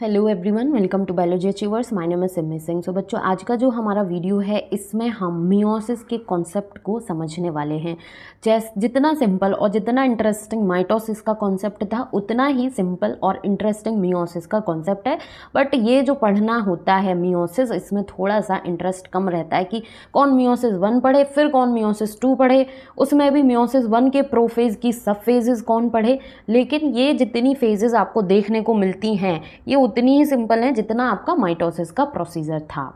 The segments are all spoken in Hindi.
Hello everyone, welcome to biology achievers. My name is Simi Singh. So बच्चों, आज का जो हमारा वीडियो है इसमें हम मियोसिस के कॉन्सेप्ट को समझने वाले हैं। जितना सिंपल और जितना इंटरेस्टिंग माइटोसिस का कॉन्सेप्ट था, उतना ही सिंपल और इंटरेस्टिंग मियोसिस का कॉन्सेप्ट है। बट ये जो पढ़ना होता है मियोसिस, इसमें थोड़ा सा इंटरेस्ट कम रहता है कि कौन मियोसिस 1 पढ़े, फिर कौन मियोसिस 2 पढ़े, उसमें भी मियोसिस 1 के प्रोफेज की सब फेजेस कौन पढ़े। लेकिन ये जितनी फेजेस आपको देखने को मिलती हैं, ये उतनी ही सिंपल है जितना आपका माइटोसिस का प्रोसीजर था।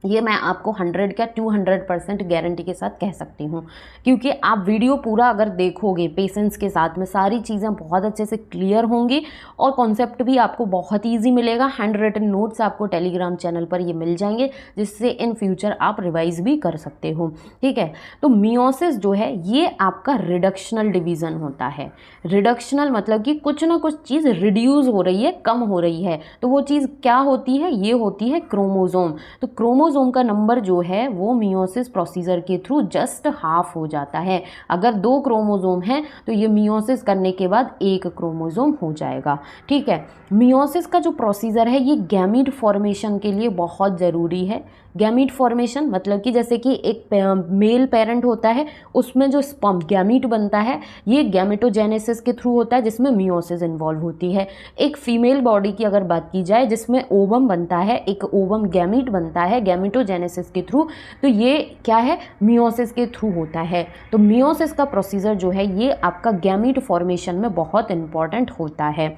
ये मैं आपको 100 का 200% गारंटी के साथ कह सकती हूँ, क्योंकि आप वीडियो पूरा अगर देखोगे पेशेंस के साथ में, सारी चीज़ें बहुत अच्छे से क्लियर होंगी और कॉन्सेप्ट भी आपको बहुत ईजी मिलेगा। हैंड रिटन नोट्स आपको टेलीग्राम चैनल पर ये मिल जाएंगे, जिससे इन फ्यूचर आप रिवाइज भी कर सकते हो। ठीक है, तो मियोसिस जो है ये आपका रिडक्शनल डिवीज़न होता है। रिडक्शनल मतलब कि कुछ ना कुछ चीज़ रिड्यूस हो रही है, कम हो रही है। तो वो चीज़ क्या होती है? ये होती है क्रोमोजोम। तो क्रोमोजोम का नंबर जो है वो मियोसिस प्रोसीजर के थ्रू जस्ट हाफ हो जाता है। अगर 2 क्रोमोजोम हैं तो ये मियोसिस करने के बाद 1 क्रोमोजोम हो जाएगा। ठीक है, मियोसिस का जो प्रोसीजर है ये गैमीट फॉर्मेशन के लिए बहुत ज़रूरी है। गैमीट फॉर्मेशन मतलब कि जैसे कि एक मेल पेरेंट होता है, उसमें जो स्पर्म गैमीट बनता है ये गैमेटोजेनेसिस के थ्रू होता है, जिसमें मियोसिस इन्वॉल्व होती है। एक फीमेल बॉडी की अगर बात की जाए, जिसमें ओवम बनता है, एक ओवम गैमीट बनता है गैमेटोजेनेसिस के थ्रू, तो ये क्या है? मियोसिस के थ्रू होता है। तो मियोसिस का प्रोसीजर जो है ये आपका गैमीट फॉर्मेशन में बहुत इंपॉर्टेंट होता है।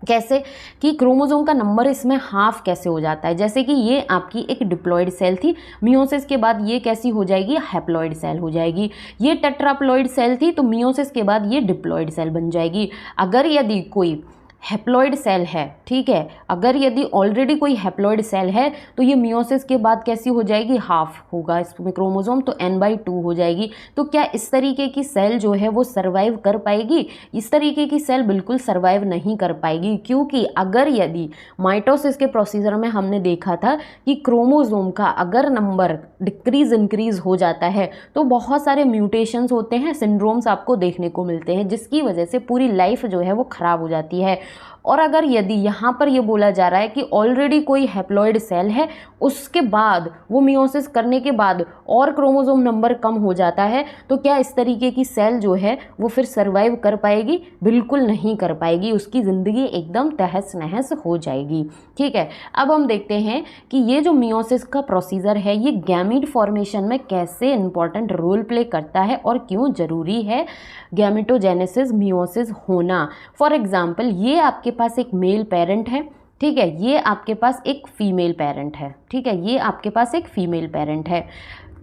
कैसे कि क्रोमोसोम का नंबर इसमें हाफ कैसे हो जाता है? जैसे कि ये आपकी एक डिप्लॉइड सेल थी, मियोसिस के बाद ये कैसी हो जाएगी? हैप्लॉइड सेल हो जाएगी। ये टेट्राप्लॉइड सेल थी, तो मियोसिस के बाद ये डिप्लॉइड सेल बन जाएगी। अगर यदि कोई हैप्लॉइड सेल है, ठीक है, अगर यदि ऑलरेडी कोई हैप्लॉइड सेल है तो ये मियोसिस के बाद कैसी हो जाएगी? हाफ होगा इसमें क्रोमोसोम, तो n/2 हो जाएगी। तो क्या इस तरीके की सेल जो है वो सर्वाइव कर पाएगी? इस तरीके की सेल बिल्कुल सर्वाइव नहीं कर पाएगी, क्योंकि अगर यदि माइटोसिस के प्रोसीजर में हमने देखा था कि क्रोमोसोम का अगर नंबर डिक्रीज इंक्रीज हो जाता है तो बहुत सारे म्यूटेशंस होते हैं, सिंड्रोम्स आपको देखने को मिलते हैं, जिसकी वजह से पूरी लाइफ जो है वो खराब हो जाती है। और अगर यदि यहाँ पर ये बोला जा रहा है कि ऑलरेडी कोई हैप्लॉइड सेल है, उसके बाद वो मियोसिस करने के बाद और क्रोमोसोम नंबर कम हो जाता है, तो क्या इस तरीके की सेल जो है वो फिर सर्वाइव कर पाएगी? बिल्कुल नहीं कर पाएगी, उसकी ज़िंदगी एकदम तहस नहस हो जाएगी। ठीक है, अब हम देखते हैं कि ये जो मियोसिस का प्रोसीजर है ये गैमीट फॉर्मेशन में कैसे इंपॉर्टेंट रोल प्ले करता है और क्यों ज़रूरी है गैमेटोजेनेसिस मियोसिस होना। फॉर एग्जाम्पल, ये आपके पास एक मेल पेरेंट है, ठीक है, ये आपके पास एक फीमेल पेरेंट है, ठीक है, ये आपके पास एक फीमेल पेरेंट है।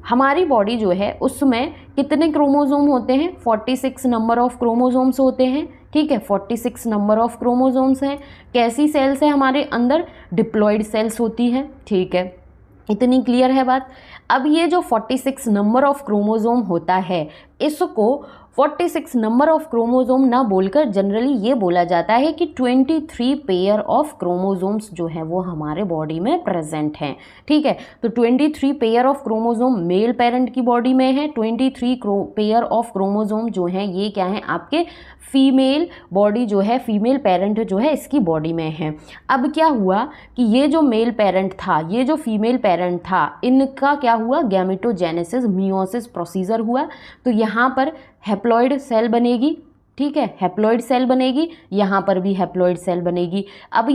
हमारी बॉडी जो है उसमें कितने क्रोमोसोम होते हैं? 46 नंबर ऑफ क्रोमोसोम्स होते हैं। ठीक है, 46 नंबर ऑफ क्रोमोसोम्स हैं। कैसी सेल्स है हमारे अंदर? डिप्लॉइड सेल्स होती है। ठीक है, इतनी क्लियर है बात। अब ये जो 46 नंबर ऑफ क्रोमोसोम होता है, इसको 46 नंबर ऑफ क्रोमोसोम ना बोलकर जनरली ये बोला जाता है कि 23 पेयर ऑफ क्रोमोसोम्स जो है वो हमारे बॉडी में प्रेजेंट हैं। ठीक है, तो 23 pair of chromosome male parent की बॉडी में है, 23 पेयर ऑफ क्रोमोसोम जो हैं ये क्या है? आपके फीमेल बॉडी जो है, फीमेल पेरेंट जो है इसकी बॉडी में है। अब क्या हुआ कि ये जो मेल पेरेंट था, ये जो फीमेल पेरेंट था, इनका क्या हुआ? गैमेटोजेनेसिस मियोसिस प्रोसीजर हुआ। तो यहाँ पर हैप्लॉइड सेल बनेगी, ठीक है, हैप्लॉइड सेल बनेगी, यहाँ पर भी हैप्लॉइड सेल बनेगी। अब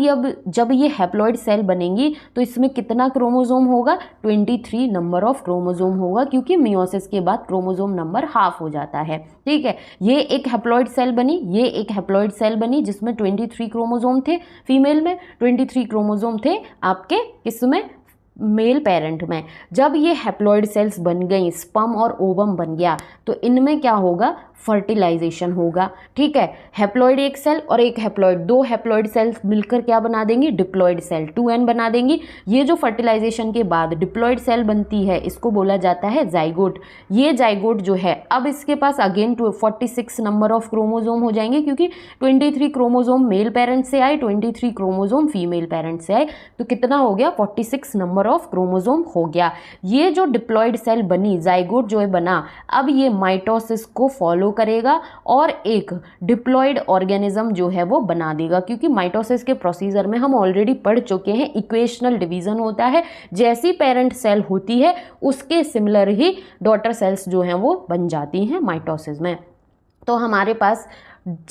जब ये हैप्लॉइड सेल बनेंगी तो इसमें कितना क्रोमोसोम होगा? 23 नंबर ऑफ क्रोमोसोम होगा, क्योंकि मियोसिस के बाद क्रोमोसोम नंबर हाफ हो जाता है। ठीक है, ये एक हैप्लॉइड सेल बनी, ये एक हैप्लॉइड सेल बनी जिसमें 23 क्रोमोसोम थे, फीमेल में 23 क्रोमोसोम थे आपके किसमें? मेल पेरेंट में। जब ये हैप्लॉइड सेल्स बन गई, स्पर्म और ओवम बन गया, तो इनमें क्या होगा? फर्टिलाइजेशन होगा। ठीक है, हैप्लॉइड एक सेल और एक हैप्लॉइड, 2 हैप्लॉइड सेल्स मिलकर क्या बना देंगी? डिप्लॉइड सेल 2n बना देंगी। ये जो फर्टिलाइजेशन के बाद डिप्लॉइड सेल बनती है इसको बोला जाता है जाइगोट। ये जाइगोट जो है अब इसके पास अगेन 46 नंबर ऑफ क्रोमोसोम हो जाएंगे, क्योंकि 23 क्रोमोसोम मेल पेरेंट से आए, 23 क्रोमोसोम फीमेल पेरेंट से आए, तो कितना हो गया? 46 नंबर नंबर ऑफ क्रोमोसोम हो गया। ये जो डिप्लॉयड सेल बनी, जाइगोट जो है बना, अब ये माइटोसिस को फॉलो करेगा और एक डिप्लॉयड ऑर्गेनिज्म जो है वो बना देगा, क्योंकि माइटोसिस के प्रोसीजर में हम ऑलरेडी पढ़ चुके हैं, इक्वेशनल डिवीजन होता है। जैसी पेरेंट सेल होती है उसके सिमिलर ही डॉटर सेल्स जो हैं वो बन जाती हैं माइटोसिस में। तो हमारे पास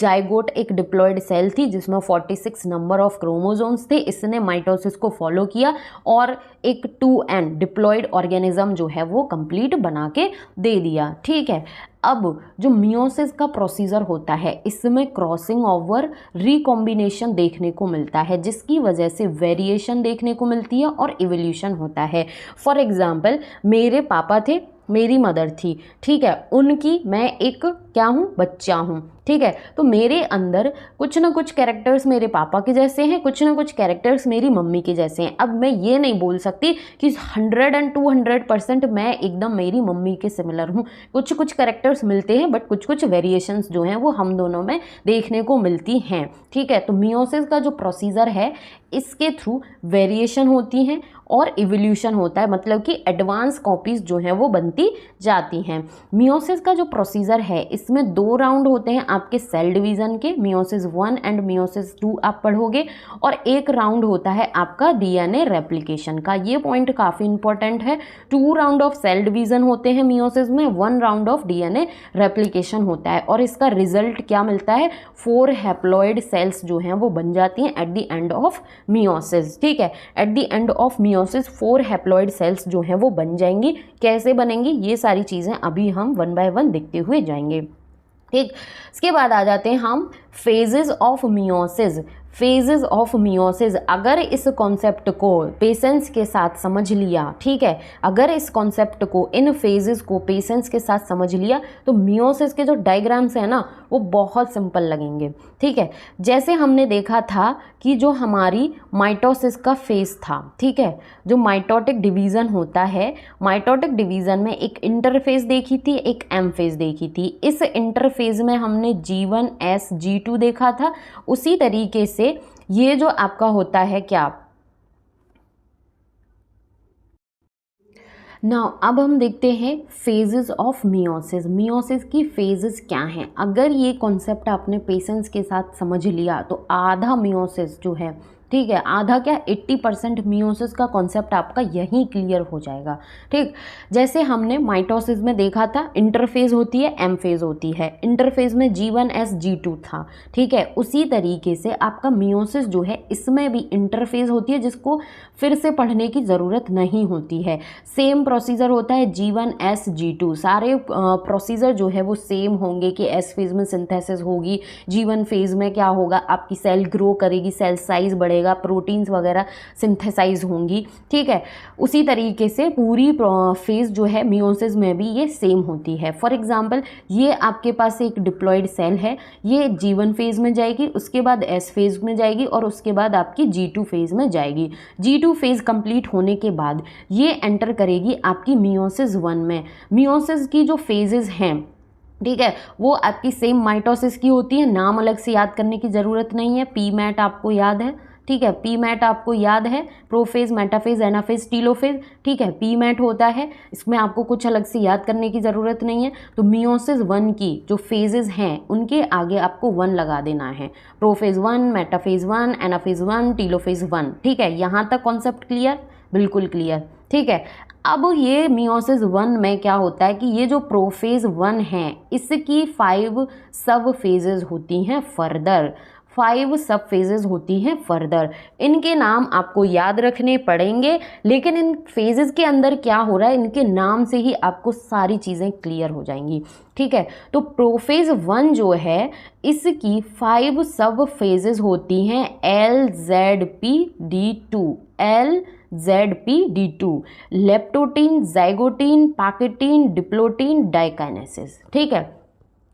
जाइगोट एक डिप्लॉयड सेल थी जिसमें 46 नंबर ऑफ क्रोमोसोम्स थे। इसने माइटोसिस को फॉलो किया और एक 2n डिप्लॉयड ऑर्गेनिज्म जो है वो कंप्लीट बना के दे दिया। ठीक है, अब जो मियोसिस का प्रोसीजर होता है इसमें क्रॉसिंग ओवर रिकॉम्बिनेशन देखने को मिलता है, जिसकी वजह से वेरिएशन देखने को मिलती है और इवोल्यूशन होता है। फॉर एग्जाम्पल, मेरे पापा थे, मेरी मदर थी, ठीक है, उनकी मैं एक क्या हूँ, बच्चा हूँ। ठीक है, तो मेरे अंदर कुछ ना कुछ कैरेक्टर्स मेरे पापा के जैसे हैं, कुछ ना कुछ कैरेक्टर्स मेरी मम्मी के जैसे हैं। अब मैं ये नहीं बोल सकती कि 100 और 200% मैं एकदम मेरी मम्मी के सिमिलर हूँ। कुछ कुछ कैरेक्टर्स मिलते हैं, बट कुछ कुछ वेरिएशंस जो हैं वो हम दोनों में देखने को मिलती हैं। ठीक है, तो मियोसिस का जो प्रोसीजर है इसके थ्रू वेरिएशन होती हैं और इवोल्यूशन होता है, मतलब कि एडवांस कॉपीज जो हैं वो बनती जाती हैं। मियोसिस का जो प्रोसीजर है इसमें 2 राउंड होते हैं आपके सेल डिवीज़न के, मियोसिस 1 एंड मियोसिस 2 आप पढ़ोगे, और एक राउंड होता है आपका डीएनए रेप्लिकेशन का। ये पॉइंट काफ़ी इंपॉर्टेंट है। 2 राउंड ऑफ सेल डिवीज़न होते हैं मियोसिस में, 1 राउंड ऑफ डीएनए रेप्लिकेशन होता है, और इसका रिजल्ट क्या मिलता है, 4 हैप्लॉइड सेल्स जो हैं वो बन जाती हैं at the end of meiosis. ठीक है, at the end of meiosis 4 haploid cells जो हैं वो बन जाएंगी। कैसे बनेंगी ये सारी चीज़ें अभी हम 1 बाय 1 देखते हुए जाएंगे। ठीक, इसके बाद आ जाते हैं हम phases of meiosis. Phases of meiosis, अगर इस कॉन्सेप्ट को पेशेंस के साथ समझ लिया, ठीक है, अगर इस कॉन्सेप्ट को, इन फेजेस को पेशेंस के साथ समझ लिया तो मियोसिस के जो डायग्राम्स हैं ना वो बहुत सिंपल लगेंगे। ठीक है, जैसे हमने देखा था कि जो हमारी माइटोसिस का फेज था, ठीक है, जो माइटोटिक डिवीज़न होता है, माइटोटिक डिवीज़न में एक इंटरफेज देखी थी, एक एम फेज देखी थी। इस इंटरफेज में हमने G1 S G2 देखा था। उसी तरीके से ये जो आपका होता है क्या, नाउ अब हम देखते हैं फेजेस ऑफ मियोसिस। मियोसिस की फेजेस क्या हैं? अगर ये कॉन्सेप्ट आपने पेशेंस के साथ समझ लिया तो आधा मियोसिस जो है, ठीक है, आधा क्या 80% मियोसिस का कॉन्सेप्ट आपका यहीं क्लियर हो जाएगा। ठीक, जैसे हमने माइटोसिस में देखा था इंटरफेज होती है, एम फेज होती है, इंटरफेज में G1 S G2 था। ठीक है, उसी तरीके से आपका मियोसिस जो है इसमें भी इंटरफेज होती है, जिसको फिर से पढ़ने की ज़रूरत नहीं होती है। सेम प्रोसीजर होता है G1 S G2, सारे प्रोसीजर जो है वो सेम होंगे कि एस फेज में सिंथेसिस होगी, G1 फेज में क्या होगा, आपकी सेल ग्रो करेगी, सेल साइज बढ़ेगा, प्रोटीन्स वगैरह सिंथेसाइज होंगी। ठीक है, उसी तरीके से पूरी फेज जो है मियोसिस में भी ये सेम होती है। फॉर एग्जांपल, ये आपके पास एक डिप्लॉयड सेल है, ये G1 फेज में जाएगी, उसके बाद S फेज में जाएगी और उसके बाद आपकी G2 फेज में जाएगी। G2 फेज कंप्लीट होने के बाद ये एंटर करेगी आपकी मियोसिस 1 में। मियोसिस की जो फेजेस हैं, ठीक है, वो आपकी सेम माइटोसिस की होती है, नाम अलग से याद करने की ज़रूरत नहीं है। पी मैट आपको याद है, ठीक है, पी मैट आपको याद है, प्रोफेज, मेटाफेज, एनाफेज, टीलोफेज। ठीक है, पी मैट होता है, इसमें आपको कुछ अलग से याद करने की ज़रूरत नहीं है। तो मियोसिस 1 की जो फेजेस हैं उनके आगे आपको 1 लगा देना है। Prophase 1, metaphase 1, anaphase 1, telophase 1। ठीक है, यहाँ तक कॉन्सेप्ट क्लियर, बिल्कुल क्लियर। ठीक है, अब ये मियोसिस 1 में क्या होता है कि ये जो प्रोफेज 1 है इसकी 5 सब फेजेस होती हैं फर्दर, 5 सब फेजेस होती हैं फर्दर। इनके नाम आपको याद रखने पड़ेंगे, लेकिन इन फेजेस के अंदर क्या हो रहा है इनके नाम से ही आपको सारी चीज़ें क्लियर हो जाएंगी। ठीक है, तो प्रोफेज 1 जो है इसकी 5 सब फेजेस होती हैं LZPD2, LZPD2, leptotene, zygotene, pachytene, diplotene, diakinesis. ठीक है,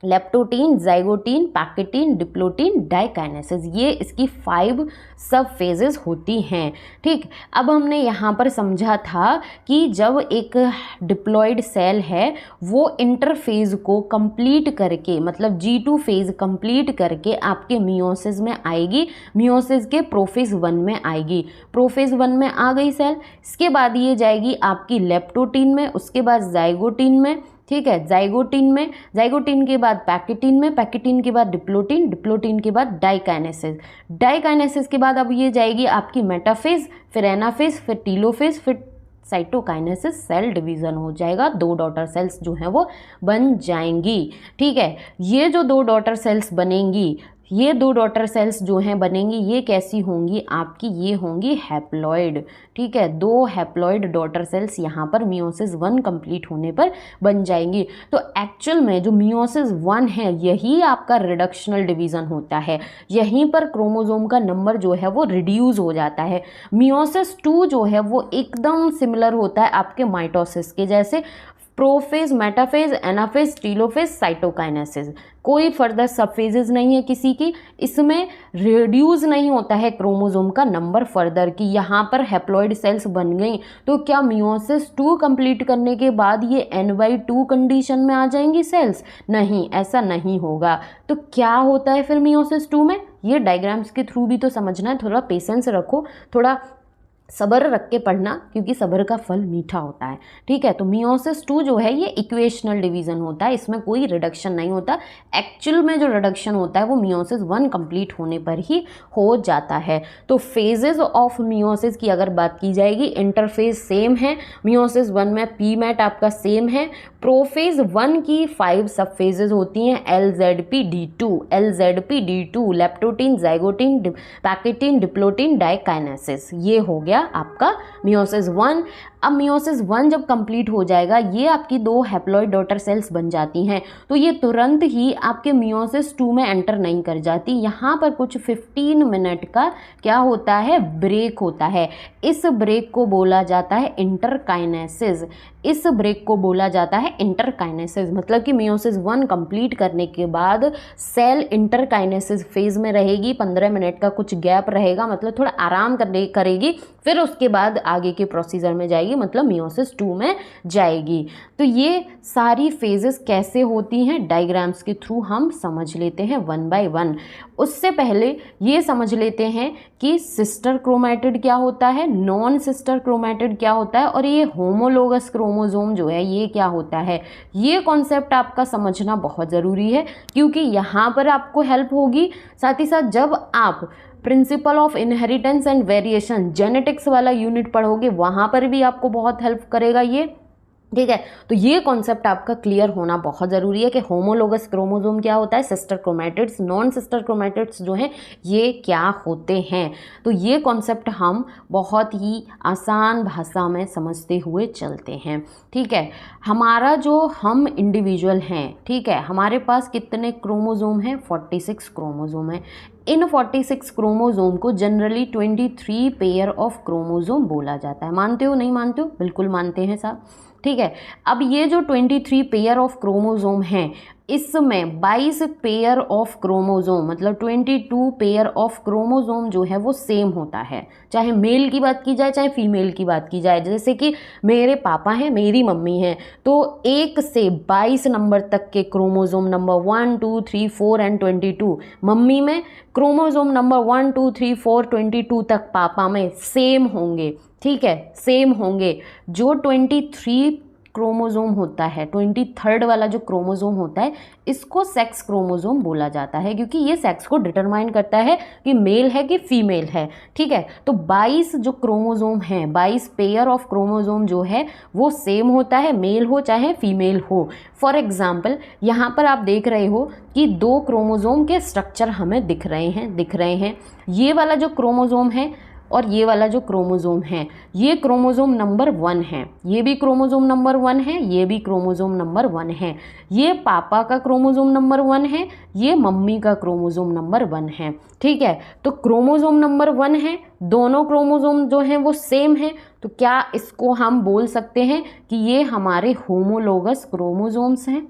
leptotene, zygotene, pachytene, diplotene, diakinesis, ये इसकी 5 सब फेजेस होती हैं। ठीक, अब हमने यहाँ पर समझा था कि जब एक डिप्लॉयड सेल है वो इंटरफेज को कंप्लीट करके, मतलब G2 फेज कंप्लीट करके आपके मियोसिस में आएगी, मियोसिस के प्रोफेज 1 में आएगी। प्रोफेज 1 में आ गई सेल, इसके बाद ये जाएगी आपकी लेप्टोटीन में, उसके बाद जाइगोटीन में, ठीक है, जाइगोटीन में, जाइगोटीन के बाद पैकेटीन में, पैकेटीन के बाद डिप्लोटीन, डिप्लोटीन के बाद डाइकाइनेसिस, डाइकाइनेसिस के बाद अब ये जाएगी आपकी मेटाफेज, फिर एनाफेज, फिर टीलोफेज, फिर साइटोकाइनेसिस, सेल डिवीज़न हो जाएगा, 2 डॉटर सेल्स जो हैं वो बन जाएंगी। ठीक है, ये जो 2 डॉटर सेल्स बनेंगी, ये 2 डॉटर सेल्स जो हैं बनेंगी, ये कैसी होंगी आपकी, ये होंगी हैप्लॉइड। ठीक है, 2 हैप्लॉइड डॉटर सेल्स यहाँ पर मियोसिस 1 कंप्लीट होने पर बन जाएंगी। तो एक्चुअल में जो मियोसिस 1 है यही आपका रिडक्शनल डिवीज़न होता है, यहीं पर क्रोमोसोम का नंबर जो है वो रिड्यूस हो जाता है। मियोसिस 2 जो है वो एकदम सिमिलर होता है आपके माइटोसिस के जैसे, prophase, metaphase, anaphase, telophase, cytokinesis, कोई फर्दर सब फेजेस नहीं है किसी की। इसमें रिड्यूस नहीं होता है क्रोमोसोम का नंबर फर्दर कि यहाँ पर हैप्लॉइड सेल्स बन गई तो क्या मियोसिस 2 कंप्लीट करने के बाद ये n/2 कंडीशन में आ जाएंगी सेल्स, नहीं, ऐसा नहीं होगा। तो क्या होता है फिर मियोसिस 2 में, ये डायग्राम्स के थ्रू भी तो समझना है, थोड़ा पेशेंस रखो, थोड़ा सब्र रख के पढ़ना, क्योंकि सब्र का फल मीठा होता है। ठीक है, तो मियोसिस 2 जो है ये इक्वेशनल डिवीज़न होता है, इसमें कोई रिडक्शन नहीं होता। एक्चुअल में जो रिडक्शन होता है वो मियोसिस 1 कंप्लीट होने पर ही हो जाता है। तो फेजेस ऑफ मियोसिस की अगर बात की जाएगी, इंटरफेज सेम है, मियोसिस 1 में पीमैट आपका सेम है। प्रोफेज 1 की 5 सब फेजेस होती हैं, LZP-D2, LZP-D2, leptotene, zygotene, pachytene, diplotene, diakinesis, ये हो गया आपका मियोसिस 1। अब मियोसिस 1 जब कंप्लीट हो जाएगा, ये आपकी 2 हैप्लॉइड डॉटर सेल्स बन जाती हैं, तो ये तुरंत ही आपके मियोसिस 2 में एंटर नहीं कर जाती। यहाँ पर कुछ 15 मिनट का क्या होता है, ब्रेक होता है। इस ब्रेक को बोला जाता है इंटरकाइनेसिस, इस ब्रेक को बोला जाता है इंटरकाइनेसिस। मतलब कि मियोसिस 1 कंप्लीट करने के बाद सेल इंटरकाइनेसिस फेज में रहेगी, 15 मिनट का कुछ गैप रहेगा, मतलब थोड़ा आराम करेगी, फिर उसके बाद आगे के प्रोसीजर में जाएगी, मतलब मियोसिस 2 में जाएगी। तो ये सारी फेजेस कैसे होती हैं, डायग्राम्स के थ्रू हम समझ लेते हैं 1 बाय 1। उससे पहले ये समझ लेते हैं कि सिस्टर क्रोमैटिड क्या होता है, नॉन सिस्टर क्रोमैटिड क्या होता है, और ये होमोलोगस क्रोमोसोम जो है ये क्या होता है। ये कॉन्सेप्ट आपका समझना बहुत ज़रूरी है, क्योंकि यहाँ पर आपको हेल्प होगी। साथ ही साथ जब आप principle of inheritance and variation genetics वाला यूनिट पढ़ोगे, वहाँ पर भी आपको बहुत हेल्प करेगा ये। ठीक है, तो ये कॉन्सेप्ट आपका क्लियर होना बहुत ज़रूरी है कि होमोलोगस क्रोमोसोम क्या होता है, sister chromatids, non sister chromatids जो हैं ये क्या होते हैं। तो ये कॉन्सेप्ट हम बहुत ही आसान भाषा में समझते हुए चलते हैं। ठीक है, हमारा जो हम इंडिविजुअल हैं, ठीक है, हमारे पास कितने क्रोमोसोम हैं, 46 क्रोमोसोम हैं। इन 46 क्रोमोसोम को जनरली 23 पेयर ऑफ क्रोमोसोम बोला जाता है। मानते हो, नहीं मानते हो? बिल्कुल मानते हैं साहब। ठीक है, अब ये जो 23 पेयर ऑफ क्रोमोसोम हैं, इसमें 22 पेयर ऑफ क्रोमोसोम, मतलब 22 पेयर ऑफ क्रोमोसोम जो है वो सेम होता है, चाहे मेल की बात की जाए चाहे फीमेल की बात की जाए। जैसे कि मेरे पापा हैं, मेरी मम्मी हैं, तो 1 से 22 नंबर तक के क्रोमोसोम नंबर 1, 2, 3, 4 एंड 22 मम्मी में, क्रोमोसोम नंबर 1, 2, 3, 4, 22 तक पापा में सेम होंगे। ठीक है, सेम होंगे। जो 23 क्रोमोसोम होता है, 23rd वाला जो क्रोमोसोम होता है, इसको सेक्स क्रोमोसोम बोला जाता है, क्योंकि ये सेक्स को डिटरमाइन करता है कि मेल है कि फीमेल है। ठीक है, तो 22 जो क्रोमोसोम हैं, 22 पेयर ऑफ क्रोमोसोम जो है वो सेम होता है, मेल हो चाहे फीमेल हो। फॉर एग्जाम्पल यहाँ पर आप देख रहे हो कि 2 क्रोमोसोम के स्ट्रक्चर हमें दिख रहे हैं। ये वाला जो क्रोमोसोम है और ये वाला जो क्रोमोसोम है, ये क्रोमोसोम नंबर 1 है, ये भी क्रोमोसोम नंबर 1 है, ये भी क्रोमोसोम नंबर 1 है। ये पापा का क्रोमोसोम नंबर 1 है, ये मम्मी का क्रोमोसोम नंबर 1 है। ठीक है, तो क्रोमोसोम नंबर 1 है, दोनों क्रोमोसोम जो हैं वो सेम हैं, तो क्या इसको हम बोल सकते हैं कि ये हमारे होमोलोगस क्रोमोसोम्स हैं।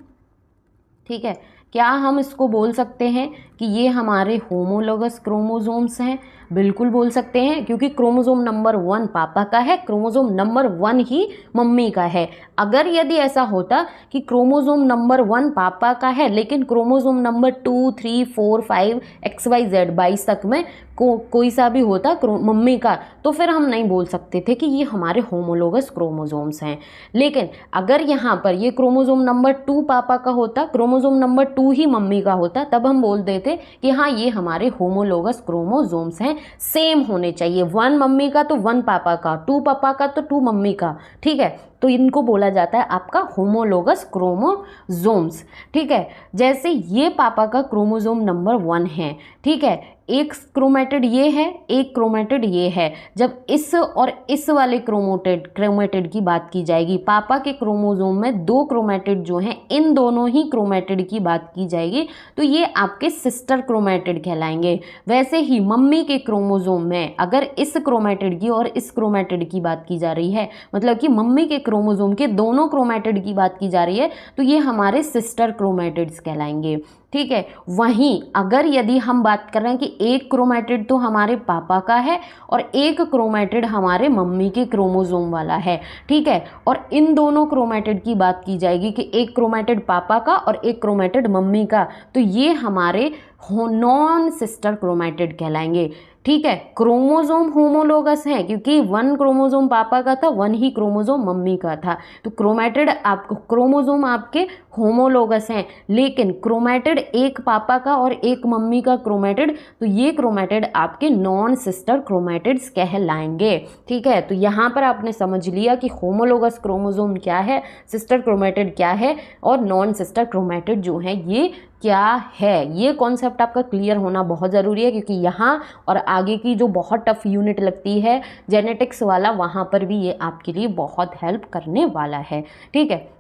ठीक है, क्या हम इसको बोल सकते हैं कि ये हमारे होमोलोगस क्रोमोसोम्स हैं? बिल्कुल बोल सकते हैं, क्योंकि क्रोमोसोम नंबर 1 पापा का है, क्रोमोसोम नंबर 1 ही मम्मी का है। अगर यदि ऐसा होता कि क्रोमोसोम नंबर 1 पापा का है लेकिन क्रोमोसोम नंबर 2, 3, 4, 5 XYZ 22 तक में कोई सा भी होता मम्मी का, तो फिर हम नहीं बोल सकते थे कि ये हमारे होमोलोगस क्रोमोसोम्स हैं। लेकिन अगर यहाँ पर ये क्रोमोसोम नंबर 2 पापा का होता, क्रोमोसोम नंबर 2 ही मम्मी का होता, तब हम बोल देते कि हाँ ये हमारे होमोलोगस क्रोमोसोम्स हैं, सेम होने चाहिए। 1 मम्मी का तो 1 पापा का, 2 पापा का तो 2 मम्मी का, ठीक है। तो इनको बोला जाता है आपका होमोलोगस क्रोमोसोम्स, ठीक है। जैसे ये पापा का क्रोमोसोम नंबर 1 है, ठीक है, एक क्रोमेटिड ये है, एक क्रोमेटिड ये है। जब इस और इस वाले क्रोमेटिड की बात की जाएगी, पापा के क्रोमोसोम में 2 क्रोमेटिड जो हैं, इन दोनों ही क्रोमेटिड की बात की जाएगी तो ये आपके सिस्टर क्रोमेटिड कहलाएंगे। वैसे ही मम्मी के क्रोमोसोम में अगर इस क्रोमेटिड की और इस क्रोमेटिड की बात की जा रही है, मतलब कि मम्मी के क्रोमोसोम के दोनों क्रोमेटिड की बात की जा रही है, तो ये हमारे सिस्टर क्रोमेटिड्स कहलाएंगे, ठीक है। वहीं अगर यदि हम बात कर रहे हैं कि एक क्रोमेटिड तो हमारे पापा का है और एक क्रोमेटिड हमारे मम्मी के क्रोमोसोम वाला है, ठीक है, और इन दोनों क्रोमेटिड की बात की जाएगी कि एक क्रोमेटिड पापा का और एक क्रोमेटिड मम्मी का, तो ये हमारे नॉन सिस्टर क्रोमेटिड कहलाएंगे, ठीक है। क्रोमोसोम होमोलोगस हैं क्योंकि 1 क्रोमोसोम पापा का था, 1 ही क्रोमोसोम मम्मी का था, तो क्रोमोसोम आपके होमोलोगस हैं। लेकिन क्रोमेटिड एक पापा का और एक मम्मी का क्रोमेटिड, तो ये क्रोमेटिड आपके नॉन सिस्टर क्रोमेटिड्स कहलाएंगे, ठीक है। तो यहाँ पर आपने समझ लिया कि होमोलोगस क्रोमोसोम क्या है, सिस्टर क्रोमेटिड क्या है और नॉन सिस्टर क्रोमेटिड जो है ये क्या है। ये कॉन्सेप्ट आपका क्लियर होना बहुत ज़रूरी है, क्योंकि यहाँ और आगे की जो बहुत टफ यूनिट लगती है जेनेटिक्स वाला, वहाँ पर भी ये आपके लिए बहुत हेल्प करने वाला है, ठीक है।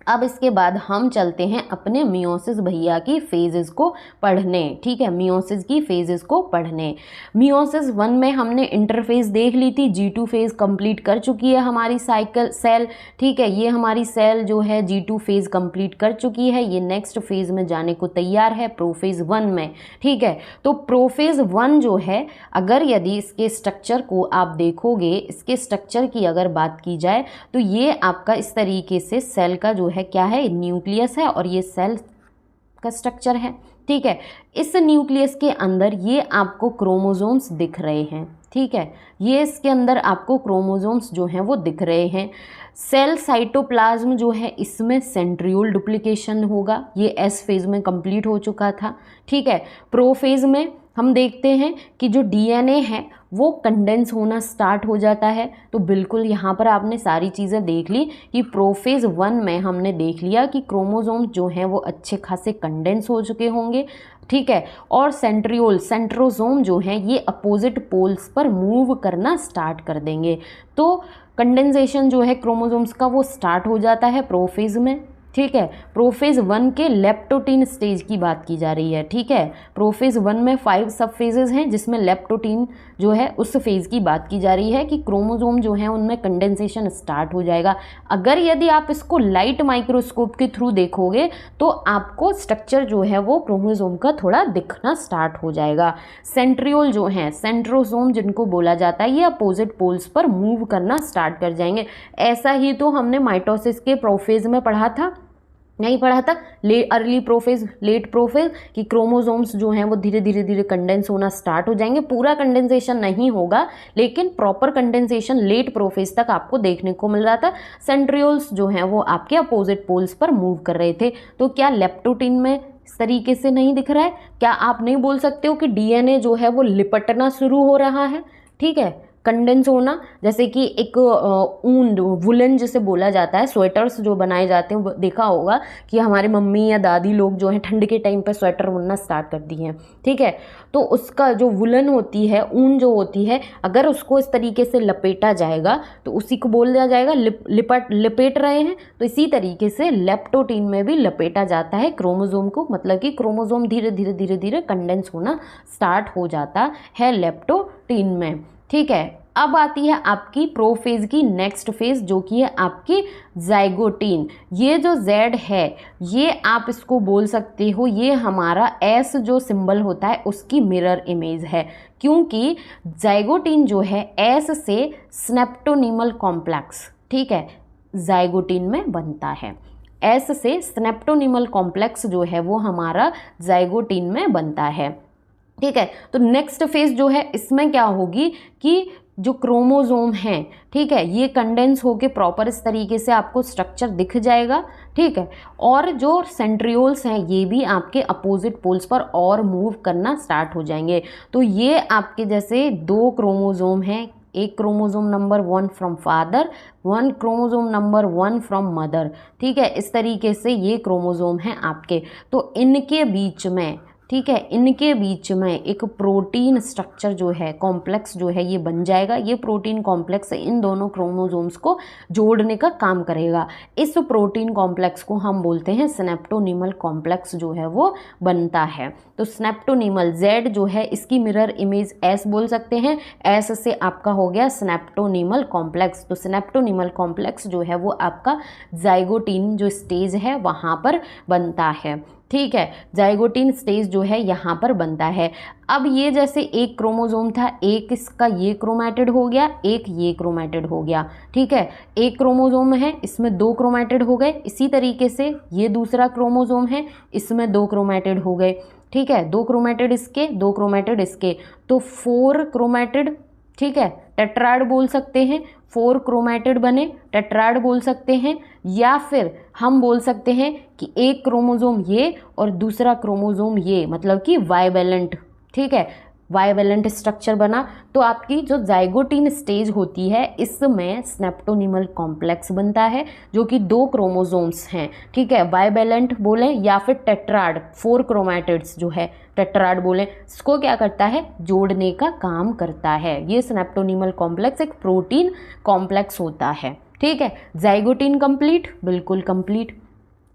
अब इसके बाद हम चलते हैं अपने मियोसिस भैया की फेजेस को पढ़ने, ठीक है, मियोसिस की फेजेस को पढ़ने। मियोसिस 1 में हमने इंटरफेज देख ली थी, G2 फेज कंप्लीट कर चुकी है हमारी सेल, ठीक है। ये हमारी सेल जो है G2 फेज कंप्लीट कर चुकी है, ये नेक्स्ट फेज में जाने को तैयार है प्रोफेज 1 में, ठीक है। तो प्रोफेज 1 जो है, अगर यदि इसके स्ट्रक्चर को आप देखोगे, इसके स्ट्रक्चर की अगर बात की जाए तो ये आपका इस तरीके से सेल का जो है क्या है, न्यूक्लियस है और ये सेल का स्ट्रक्चर है, ठीक है। इस न्यूक्लियस के अंदर ये आपको क्रोमोसोम्स दिख रहे हैं, ठीक है, ये इसके अंदर आपको क्रोमोसोम्स जो हैं वो दिख रहे हैं। सेल साइटोप्लाज्म जो है इसमें सेंट्रियोल डुप्लीकेशन होगा, ये एस फेज में कंप्लीट हो चुका था, ठीक है। प्रोफेज में हम देखते हैं कि जो डीएनए है वो कंडेंस होना स्टार्ट हो जाता है। तो बिल्कुल यहाँ पर आपने सारी चीज़ें देख ली कि प्रोफेज 1 में हमने देख लिया कि क्रोमोसोम जो हैं वो अच्छे खासे कंडेंस हो चुके होंगे, ठीक है। और सेंट्रोसोम जो हैं ये अपोजिट पोल्स पर मूव करना स्टार्ट कर देंगे। तो कंडेंसेशन जो है क्रोमोसोम्स का वो स्टार्ट हो जाता है प्रोफेज में, ठीक है। प्रोफेज 1 के लेप्टोटीन स्टेज की बात की जा रही है, ठीक है। प्रोफेज 1 में 5 सब फेजेस हैं, जिसमें लेप्टोटीन जो है उस फेज की बात की जा रही है कि क्रोमोसोम जो है उनमें कंडेंसेशन स्टार्ट हो जाएगा। अगर यदि आप इसको लाइट माइक्रोस्कोप के थ्रू देखोगे तो आपको स्ट्रक्चर जो है वो क्रोमोसोम का थोड़ा दिखना स्टार्ट हो जाएगा। सेंट्रियोल जो है, सेंट्रोसोम जिनको बोला जाता है, ये अपोजिट पोल्स पर मूव करना स्टार्ट कर जाएंगे। ऐसा ही तो हमने माइटोसिस के प्रोफेज में पढ़ा था, नहीं पढ़ा था, अर्ली प्रोफेज, लेट प्रोफेज, कि क्रोमोसोम्स जो हैं वो धीरे धीरे कंडेंस होना स्टार्ट हो जाएंगे। पूरा कंडेंसेशन नहीं होगा लेकिन प्रॉपर कंडेंसेशन लेट प्रोफेज तक आपको देखने को मिल रहा था। सेंट्रियोल्स जो हैं वो आपके अपोजिट पोल्स पर मूव कर रहे थे। तो क्या लेप्टोटीन में इस तरीके से नहीं दिख रहा है? क्या आप नहीं बोल सकते हो कि डीएनए जो है वो लिपटना शुरू हो रहा है, ठीक है, कंडेंस होना, जैसे कि एक ऊन, वुलन जिसे बोला जाता है, स्वेटर्स जो बनाए जाते हैं, देखा होगा कि हमारे मम्मी या दादी लोग जो हैं ठंड के टाइम पे स्वेटर बुनना स्टार्ट कर दी हैं, ठीक है। तो उसका जो वुलन होती है, ऊन जो होती है, अगर उसको इस तरीके से लपेटा जाएगा तो उसी को बोल दिया जाएगा लपेट रहे हैं। तो इसी तरीके से लेप्टोटीन में भी लपेटा जाता है क्रोमोसोम को, मतलब कि क्रोमोसोम धीरे धीरे कंडेंस होना स्टार्ट हो जाता है लेप्टोटीन में, ठीक है। अब आती है आपकी प्रोफेज की नेक्स्ट फेज, जो कि है आपकी जाइगोटीन। ये जो Z है, ये आप इसको बोल सकते हो, ये हमारा S जो सिंबल होता है उसकी मिरर इमेज है, क्योंकि जाइगोटीन जो है S से स्नेप्टोनीमल कॉम्प्लेक्स, ठीक है, जाइगोटीन में बनता है। S से स्नेप्टोनीमल कॉम्प्लेक्स जो है वो हमारा जाइगोटीन में बनता है, ठीक है। तो नेक्स्ट फेज जो है इसमें क्या होगी कि जो क्रोमोसोम हैं, ठीक है, ये कंडेंस होके प्रॉपर इस तरीके से आपको स्ट्रक्चर दिख जाएगा, ठीक है। और जो सेंट्रियोल्स हैं ये भी आपके अपोजिट पोल्स पर और मूव करना स्टार्ट हो जाएंगे। तो ये आपके जैसे 2 क्रोमोसोम हैं, एक chromosome number 1 from father, 1 chromosome number 1 from mother, ठीक है, इस तरीके से ये क्रोमोसोम हैं आपके। तो इनके बीच में, ठीक है, इनके बीच में एक प्रोटीन स्ट्रक्चर जो है, कॉम्प्लेक्स जो है ये बन जाएगा। ये प्रोटीन कॉम्प्लेक्स इन दोनों क्रोमोसोम्स को जोड़ने का काम करेगा। इस प्रोटीन कॉम्प्लेक्स को हम बोलते हैं स्नेप्टोनीमल कॉम्प्लेक्स जो है वो बनता है। तो स्नेप्टोनीमल Z जो है इसकी मिरर इमेज S बोल सकते हैं, S से आपका हो गया स्नेप्टोनीमल कॉम्प्लेक्स। तो स्नेप्टोनीमल कॉम्प्लेक्स जो है वो आपका जाइगोटीन जो स्टेज है वहाँ पर बनता है, ठीक है। जाइगोटीन स्टेज जो है यहाँ पर बनता है। अब ये जैसे एक क्रोमोसोम था, एक इसका ये क्रोमैटिड हो गया, एक ये क्रोमैटिड हो गया, ठीक है। एक क्रोमोसोम है, इसमें 2 क्रोमैटिड हो गए। इसी तरीके से ये दूसरा क्रोमोसोम है, इसमें 2 क्रोमैटिड हो गए, ठीक है। 2 क्रोमैटिड इसके, 2 क्रोमैटिड इसके, तो 4 क्रोमैटिड, ठीक है, टेट्राड बोल सकते हैं। 4 क्रोमैटिड बने, टेट्राड बोल सकते हैं। या फिर हम बोल सकते हैं कि एक क्रोमोसोम ये और दूसरा क्रोमोसोम ये, मतलब कि वाइवेलेंट, ठीक है, वाइवेलेंट स्ट्रक्चर बना। तो आपकी जो जाइगोटीन स्टेज होती है इसमें स्नेप्टोनीमल कॉम्प्लेक्स बनता है, जो कि 2 क्रोमोसोम्स हैं, ठीक है, वाइवेलेंट बोलें या फिर टेट्राड, 4 क्रोमैटिड्स जो है टेट्राड बोलें, इसको क्या करता है, जोड़ने का काम करता है। ये स्नेप्टोनीमल कॉम्प्लेक्स एक प्रोटीन कॉम्प्लेक्स होता है, ठीक है। जाइगोटीन कंप्लीट, बिल्कुल कंप्लीट।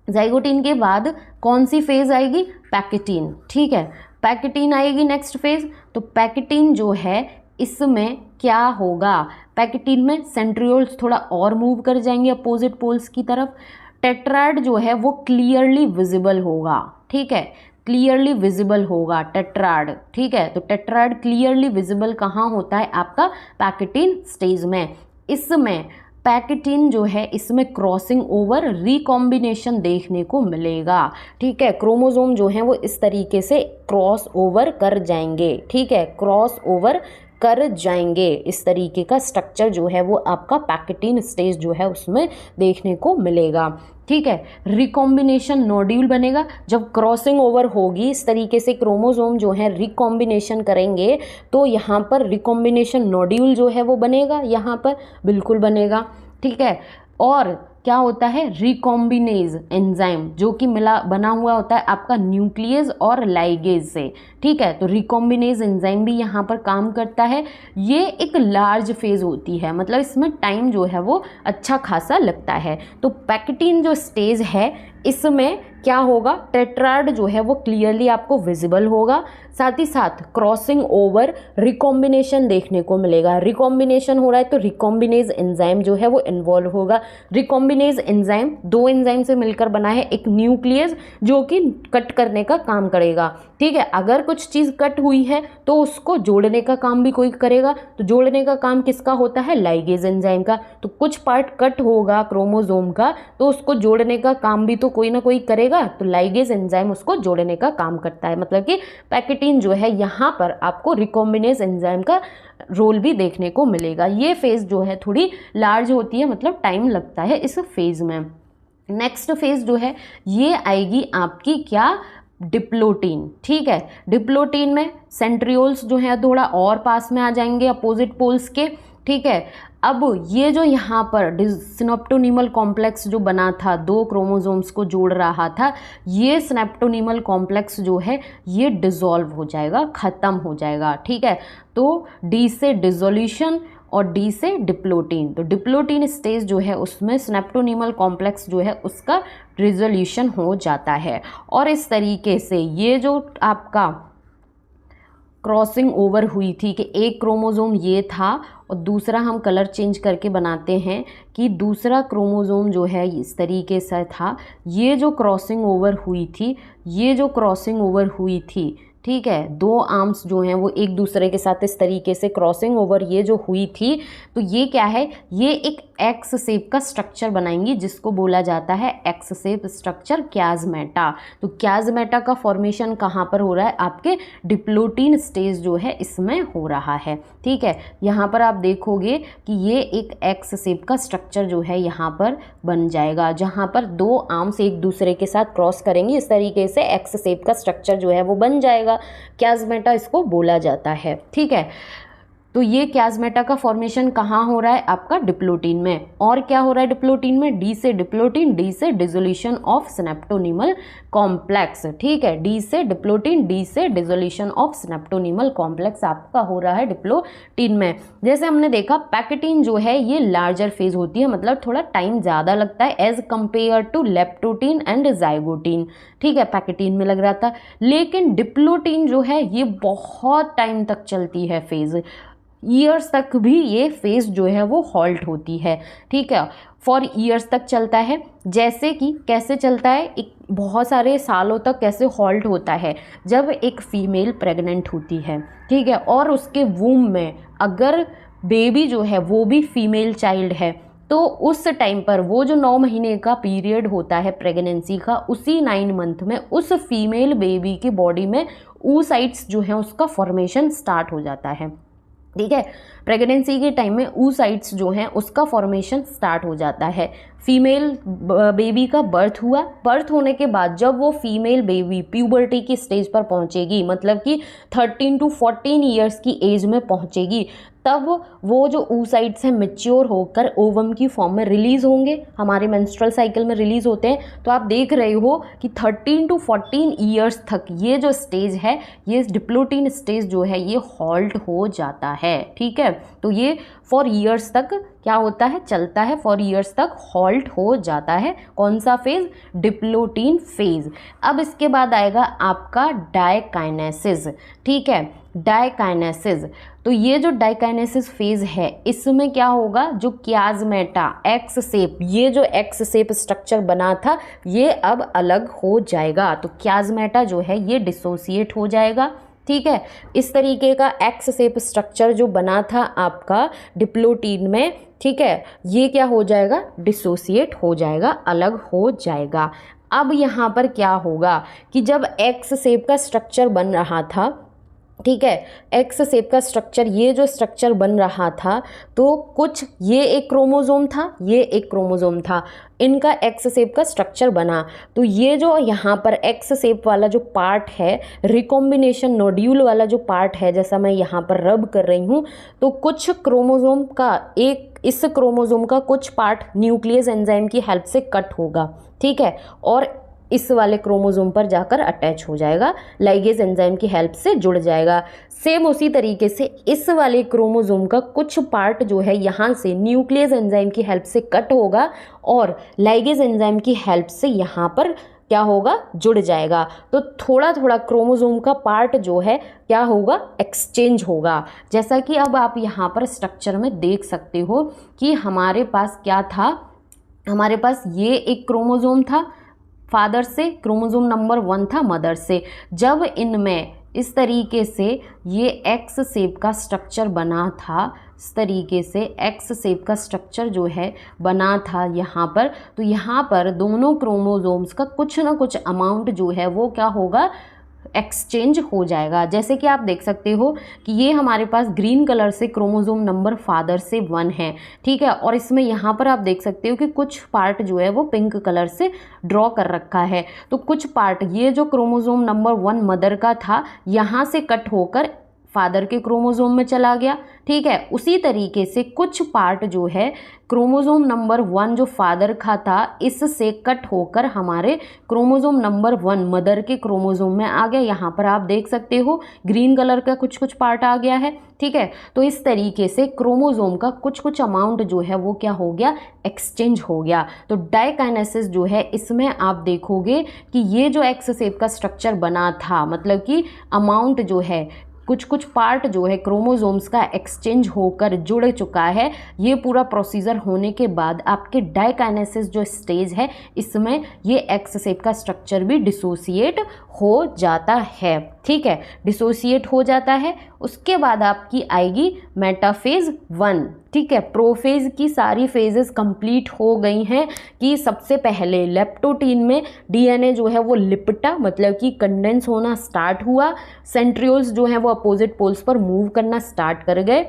जाइगोटीन के बाद कौन सी फेज आएगी, पैकेटीन, ठीक है, पैकेटीन आएगी नेक्स्ट फेज। तो पैकेटीन जो है इसमें क्या होगा, पैकेटीन में सेंट्रियोल्स थोड़ा और मूव कर जाएंगे अपोजिट पोल्स की तरफ। टेट्राड जो है वो क्लियरली विजिबल होगा, ठीक है, क्लियरली विजिबल होगा टेट्राड, ठीक है। तो टेट्राड क्लियरली विजिबल कहाँ होता है, आपका पैकेटीन स्टेज में। इसमें पैकेटीन जो है इसमें क्रॉसिंग ओवर रिकॉम्बिनेशन देखने को मिलेगा, ठीक है। क्रोमोसोम जो है वो इस तरीके से क्रॉस ओवर कर जाएंगे, ठीक है, क्रॉस ओवर कर जाएंगे। इस तरीके का स्ट्रक्चर जो है वो आपका पैकेटीन स्टेज जो है उसमें देखने को मिलेगा, ठीक है। रिकॉम्बिनेशन नोड्यूल बनेगा जब क्रॉसिंग ओवर होगी, इस तरीके से क्रोमोसोम जो है रिकॉम्बिनेशन करेंगे तो यहाँ पर रिकॉम्बिनेशन नोड्यूल जो है वो बनेगा, यहाँ पर बिल्कुल बनेगा, ठीक है। और क्या होता है, रिकॉम्बिनेज एंजाइम जो कि बना हुआ होता है आपका न्यूक्लियस और लाइगेज से, ठीक है। तो रिकॉम्बिनेज एंजाइम भी यहाँ पर काम करता है। ये एक लार्ज फेज होती है, मतलब इसमें टाइम जो है वो अच्छा खासा लगता है। तो पैकेटीन जो स्टेज है इसमें क्या होगा, टेट्राड जो है वो क्लियरली आपको विजिबल होगा, साथ ही साथ क्रॉसिंग ओवर रिकॉम्बिनेशन देखने को मिलेगा। रिकॉम्बिनेशन हो रहा है तो रिकॉम्बिनेज एंजाइम जो है वो इन्वॉल्व होगा। रिकॉम्बिनेज एंजाइम 2 एंजाइम से मिलकर बना है, एक न्यूक्लियस जो कि कट करने का काम करेगा, ठीक है। अगर कुछ चीज़ कट हुई है तो उसको जोड़ने का काम भी कोई करेगा, तो जोड़ने का काम किसका होता है, लाइगेज एंजाइम का। तो कुछ पार्ट कट होगा क्रोमोसोम का तो उसको जोड़ने का काम भी तो कोई ना कोई करेगा, तो लाइगेज एंजाइम उसको जोड़ने का काम करता है। मतलब कि पैकेटीन जो है यहाँ पर आपको रिकॉम्बिनेज एंजाइम का रोल भी देखने को मिलेगा। ये फेज जो है थोड़ी लार्ज होती है, मतलब टाइम लगता है इस फेज में। नेक्स्ट फेज जो है ये आएगी आपकी क्या, डिप्लोटीन, ठीक है। डिप्लोटीन में सेंट्रियोल्स जो है थोड़ा और पास में आ जाएंगे अपोजिट पोल्स के, ठीक है। अब ये जो यहाँ पर स्नेप्टोनीमल कॉम्प्लेक्स जो बना था, 2 क्रोमोसोम्स को जोड़ रहा था, ये स्नेप्टोनीमल कॉम्प्लेक्स जो है ये डिसॉल्व हो जाएगा, ख़त्म हो जाएगा, ठीक है। तो डी से डिसोल्यूशन और डी से डिप्लोटीन। तो डिप्लोटीन स्टेज जो है उसमें स्नेप्टोनीमल कॉम्प्लेक्स जो है उसका रिजोल्यूशन हो जाता है। और इस तरीके से ये जो आपका क्रॉसिंग ओवर हुई थी कि एक क्रोमोज़ोम ये था और दूसरा हम कलर चेंज करके बनाते हैं कि दूसरा क्रोमोज़ोम जो है इस तरीके से था, ये जो क्रॉसिंग ओवर हुई थी, ये जो क्रॉसिंग ओवर हुई थी, ठीक है, दो आर्म्स जो हैं वो एक दूसरे के साथ इस तरीके से क्रॉसिंग ओवर ये जो हुई थी, तो ये क्या है, ये एक एक्स शेप का स्ट्रक्चर बनाएंगी जिसको बोला जाता है एक्स शेप स्ट्रक्चर, क्याज़मेटा। तो क्याज़मेटा का फॉर्मेशन कहाँ पर हो रहा है, आपके डिप्लोटीन स्टेज जो है इसमें हो रहा है। ठीक है, यहाँ पर आप देखोगे कि ये एक एक्स शेप का स्ट्रक्चर जो है यहाँ पर बन जाएगा, जहाँ पर दो आर्म्स एक दूसरे के साथ क्रॉस करेंगे, इस तरीके से एक्स शेप का स्ट्रक्चर जो है वो बन जाएगा, क्याज़मेटा इसको बोला जाता है। ठीक है, तो ये क्याज़मेटा का फॉर्मेशन कहाँ हो रहा है, आपका डिप्लोटीन में। और क्या हो रहा है डिप्लोटीन में, डी से डिप्लोटीन, डी से डिसोल्यूशन ऑफ सिनेप्टोनीमल कॉम्प्लेक्स। ठीक है, डी से डिप्लोटीन, डी से डिसोल्यूशन ऑफ सिनेप्टोनीमल कॉम्प्लेक्स आपका हो रहा है डिप्लोटीन में। जैसे हमने देखा पैकेटीन जो है ये लार्जर फेज होती है, मतलब थोड़ा टाइम ज़्यादा लगता है as compare to leptotene and zygotene. ठीक है, पैकेटीन में लग रहा था, लेकिन डिप्लोटीन जो है ये बहुत टाइम तक चलती है फेज, ईयर्स तक भी ये फेज जो है वो हॉल्ट होती है। ठीक है, फॉर ईयर्स तक चलता है। जैसे कि कैसे चलता है, एक बहुत सारे सालों तक कैसे हॉल्ट होता है, जब एक फीमेल प्रेग्नेंट होती है, ठीक है, और उसके वूम में अगर बेबी जो है वो भी फीमेल चाइल्ड है, तो उस टाइम पर वो जो 9 महीने का पीरियड होता है प्रेगनेंसी का, उसी 9 मंथ में उस फीमेल बेबी की बॉडी में oocytes जो है उसका फॉर्मेशन स्टार्ट हो जाता है। ठीक है, प्रेगनेंसी के टाइम में oocytes जो हैं उसका फॉर्मेशन स्टार्ट हो जाता है। फीमेल बेबी का बर्थ हुआ, बर्थ होने के बाद जब वो फीमेल बेबी प्यूबर्टी की स्टेज पर पहुंचेगी, मतलब कि 13 to 14 ईयर्स की एज में पहुंचेगी, तब वो जो oocytes हैं मैच्योर होकर ओवम की फॉर्म में रिलीज़ होंगे, हमारे मेंस्ट्रुअल साइकिल में रिलीज़ होते हैं। तो आप देख रहे हो कि 13 to 14 ईयर्स तक ये जो स्टेज है, ये डिप्लोटीन स्टेज जो है ये हॉल्ट हो जाता है। ठीक है, तो ये फॉर ईयर्स तक क्या होता है, चलता है, फॉर ईयर्स तक हॉल्ट हो जाता है। कौन सा फेज, डिप्लोटीन फेज। अब इसके बाद आएगा आपका डायकाइनेसिस। ठीक है, डायकाइनेसिस, तो ये जो डायकाइनेसिस फेज है इसमें क्या होगा, जो क्याज़मेटा एक्स शेप, ये जो एक्स शेप स्ट्रक्चर बना था ये अब अलग हो जाएगा, तो क्याज़मेटा जो है ये डिसोसिएट हो जाएगा। ठीक है, इस तरीके का एक्स शेप स्ट्रक्चर जो बना था आपका डिप्लोटीन में, ठीक है, ये क्या हो जाएगा, डिसोसिएट हो जाएगा, अलग हो जाएगा। अब यहाँ पर क्या होगा कि जब एक्स शेप का स्ट्रक्चर बन रहा था, ठीक है, एक्स शेप का स्ट्रक्चर, ये जो स्ट्रक्चर बन रहा था, तो कुछ ये एक क्रोमोसोम था, ये एक क्रोमोसोम था, इनका एक्स शेप का स्ट्रक्चर बना। तो ये जो यहाँ पर एक्स शेप वाला जो पार्ट है, रिकॉम्बिनेशन नोड्यूल वाला जो पार्ट है, जैसा मैं यहाँ पर रब कर रही हूँ, तो कुछ क्रोमोसोम का एक, इस क्रोमोसोम का कुछ पार्ट न्यूक्लियस एंजाइम की हेल्प से कट होगा। ठीक है, और इस वाले क्रोमोसोम पर जाकर अटैच हो जाएगा, लाइगेज एंजाइम की हेल्प से जुड़ जाएगा। सेम उसी तरीके से इस वाले क्रोमोसोम का कुछ पार्ट जो है यहाँ से न्यूक्लियस एंजाइम की हेल्प से कट होगा और लाइगेज एंजाइम की हेल्प से यहाँ पर क्या होगा, जुड़ जाएगा। तो थोड़ा थोड़ा क्रोमोसोम का पार्ट जो है क्या होगा, एक्सचेंज होगा। जैसा कि अब आप यहाँ पर स्ट्रक्चर में देख सकते हो कि हमारे पास क्या था, हमारे पास ये एक क्रोमोसोम था फादर से, क्रोमोसोम नंबर 1 था मदर से। जब इनमें इस तरीके से ये एक्स शेप का स्ट्रक्चर बना था, इस तरीके से एक्स शेप का स्ट्रक्चर जो है बना था यहाँ पर, तो यहाँ पर दोनों क्रोमोसोम्स का कुछ ना कुछ अमाउंट जो है वो क्या होगा, एक्सचेंज हो जाएगा। जैसे कि आप देख सकते हो कि ये हमारे पास ग्रीन कलर से क्रोमोसोम नंबर फादर से 1 है। ठीक है, और इसमें यहाँ पर आप देख सकते हो कि कुछ पार्ट जो है वो पिंक कलर से ड्रॉ कर रखा है। तो कुछ पार्ट, ये जो क्रोमोसोम नंबर 1 मदर का था, यहाँ से कट होकर फादर के क्रोमोसोम में चला गया। ठीक है, उसी तरीके से कुछ पार्ट जो है क्रोमोसोम नंबर 1 जो फादर का था, इससे कट होकर हमारे क्रोमोसोम नंबर 1 मदर के क्रोमोसोम में आ गया। यहाँ पर आप देख सकते हो ग्रीन कलर का कुछ कुछ पार्ट आ गया है। ठीक है, तो इस तरीके से क्रोमोसोम का कुछ कुछ अमाउंट जो है वो क्या हो गया, एक्सचेंज हो गया। तो डायकाइनेसिस जो है इसमें आप देखोगे कि ये जो एक्स शेप का स्ट्रक्चर बना था, मतलब कि अमाउंट जो है कुछ कुछ पार्ट जो है क्रोमोसोम्स का एक्सचेंज होकर जुड़ चुका है। ये पूरा प्रोसीजर होने के बाद आपके डाइकाइनेसिस जो स्टेज है इसमें ये एक्स शेप का स्ट्रक्चर भी डिसोसिएट हो जाता है। ठीक है, डिसोसिएट हो जाता है। उसके बाद आपकी आएगी मेटाफेज 1। ठीक है, प्रोफेज की सारी फेजेस कंप्लीट हो गई हैं कि सबसे पहले लेप्टोटीन में डीएनए जो है वो लिपटा, मतलब कि कंडेंस होना स्टार्ट हुआ। सेंट्रियोल्स जो हैं वो अपोजिट पोल्स पर मूव करना स्टार्ट कर गए।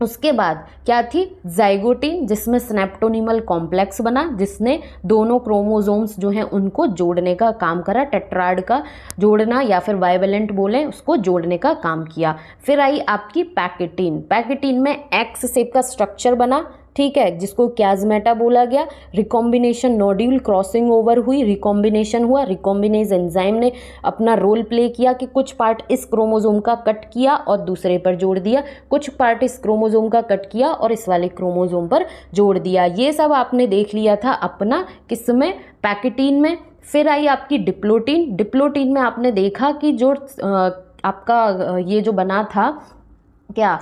उसके बाद क्या थी, जाइगोटीन, जिसमें स्नैप्टोनिमल कॉम्प्लेक्स बना, जिसने दोनों क्रोमोसोम्स जो हैं उनको जोड़ने का काम करा। टेट्राड का जोड़ना या फिर बाइवेलेंट बोले उसको जोड़ने का काम किया। फिर आई आपकी पैकेटीन। पैकेटीन में एक्स शेप का स्ट्रक्चर बना, ठीक है, जिसको क्याजमेटा बोला गया। रिकॉम्बिनेशन नोड्यूल क्रॉसिंग ओवर हुई, रिकॉम्बिनेशन हुआ। रिकॉम्बिनेज एंजाइम ने अपना रोल प्ले किया कि कुछ पार्ट इस क्रोमोसोम का कट किया और दूसरे पर जोड़ दिया, कुछ पार्ट इस क्रोमोसोम का कट किया और इस वाले क्रोमोसोम पर जोड़ दिया। ये सब आपने देख लिया था अपना किसमें, पैकेटीन में। फिर आई आपकी डिप्लोटीन। डिप्लोटीन में आपने देखा कि जो आपका ये जो बना था, क्या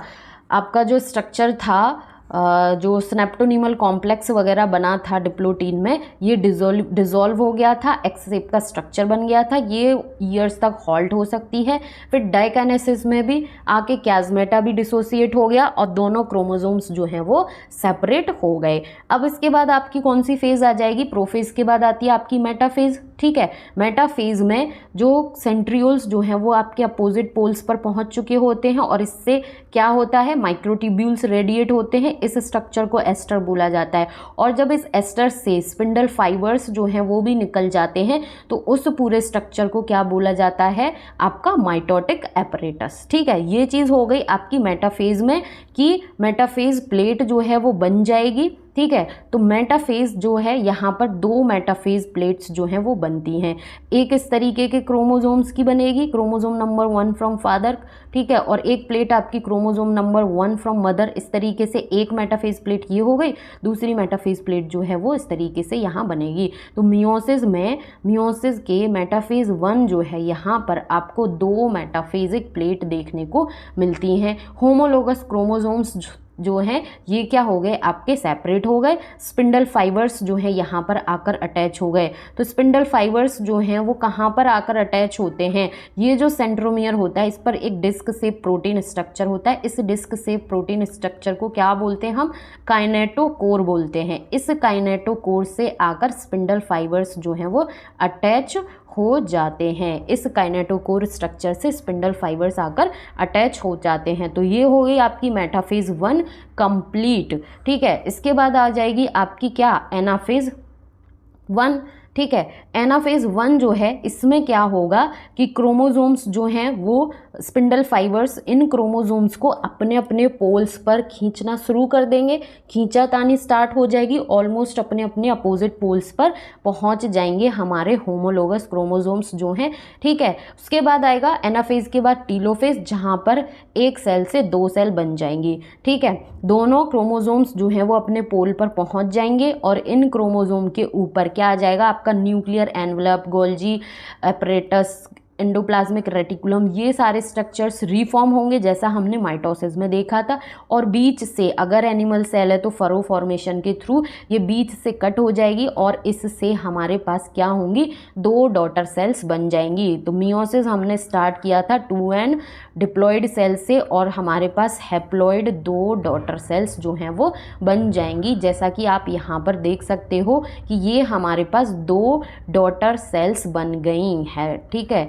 आपका जो स्ट्रक्चर था, जो स्नैप्टोनिमल कॉम्प्लेक्स वगैरह बना था डिप्लोटीन में, ये डिज़ोल्व हो गया था, एक्स शेप का स्ट्रक्चर बन गया था। ये ईयर्स तक हॉल्ट हो सकती है। फिर डाइकाइनेसिस में भी आके क्याजमेटा भी डिसोसिएट हो गया और दोनों क्रोमोसोम्स जो हैं वो सेपरेट हो गए। अब इसके बाद आपकी कौन सी फेज़ आ जाएगी, प्रोफेज के बाद आती है आपकी मेटाफेज। ठीक है, मेटाफेज में जो सेंट्रियोल्स जो हैं वो आपके अपोजिट पोल्स पर पहुंच चुके होते हैं और इससे क्या होता है, माइक्रोट्यूब्यूल्स रेडिएट होते हैं। इस स्ट्रक्चर को एस्टर बोला जाता है। और जब इस एस्टर से स्पिंडल फाइबर्स जो हैं वो भी निकल जाते हैं तो उस पूरे स्ट्रक्चर को क्या बोला जाता है, आपका माइटोटिक एपरेटस। ठीक है, ये चीज़ हो गई आपकी मेटाफेज में कि मेटाफेज प्लेट जो है वो बन जाएगी। ठीक है, तो मेटाफेज जो है यहाँ पर 2 मेटाफेज प्लेट्स जो हैं वो बनती हैं। एक इस तरीके के क्रोमोसोम्स की बनेगी, क्रोमोसोम नंबर 1 फ्रॉम फादर, ठीक है, और एक प्लेट आपकी क्रोमोसोम नंबर 1 फ्रॉम मदर। इस तरीके से एक मेटाफेज प्लेट ये हो गई, दूसरी मेटाफेज प्लेट जो है वो इस तरीके से यहाँ बनेगी। तो मियोसिस में, मियोसिस के मेटाफेज 1 जो है यहाँ पर आपको 2 मेटाफेजिक प्लेट देखने को मिलती हैं। होमोलोगस क्रोमोसोम्स जो हैं ये क्या हो गए, आपके सेपरेट हो गए। स्पिंडल फाइबर्स जो है यहाँ पर आकर अटैच हो गए। तो स्पिंडल फाइबर्स जो हैं वो कहाँ पर आकर अटैच होते हैं, ये जो सेंट्रोमियर होता है इस पर एक डिस्क शेप प्रोटीन स्ट्रक्चर होता है। इस डिस्क शेप प्रोटीन स्ट्रक्चर को क्या बोलते हैं हम, काइनेटोकोर बोलते हैं। इस काइनेटोकोर से आकर स्पिंडल फाइबर्स जो हैं वो अटैच हो जाते हैं। इस काइनेटोकोर स्ट्रक्चर से स्पिंडल फाइबर्स आकर अटैच हो जाते हैं। तो ये हो गई आपकी मेटाफेज 1 कंप्लीट। ठीक है, इसके बाद आ जाएगी आपकी क्या, एनाफेज 1। ठीक है, एनाफेज 1 जो है इसमें क्या होगा कि क्रोमोसोम्स जो हैं वो स्पिंडल फाइबर्स इन क्रोमोसोम्स को अपने अपने पोल्स पर खींचना शुरू कर देंगे। खींचातानी स्टार्ट हो जाएगी, ऑलमोस्ट अपने अपने अपोजिट पोल्स पर पहुंच जाएंगे हमारे होमोलोगस क्रोमोसोम्स जो हैं। ठीक है, उसके बाद आएगा एनाफेज के बाद टीलोफेज, जहां पर एक सेल से 2 सेल बन जाएंगी। ठीक है, दोनों क्रोमोसोम्स जो हैं वो अपने पोल पर पहुंच जाएंगे और इन क्रोमोसोम के ऊपर क्या आ जाएगा, आपका nuclear envelope, Golgi apparatus, endoplasmic reticulum, ये सारे स्ट्रक्चर्स रीफॉर्म होंगे जैसा हमने माइटोसिस में देखा था। और बीच से, अगर एनिमल सेल है तो फरो फॉर्मेशन के थ्रू ये बीच से कट हो जाएगी और इससे हमारे पास क्या होंगी, 2 डॉटर सेल्स बन जाएंगी। तो मियोसिस हमने स्टार्ट किया था 2n डिप्लॉयड सेल से और हमारे पास हैप्लॉयड 2 डॉटर सेल्स जो हैं वो बन जाएंगी। जैसा कि आप यहाँ पर देख सकते हो कि ये हमारे पास 2 डॉटर सेल्स बन गई है। ठीक है,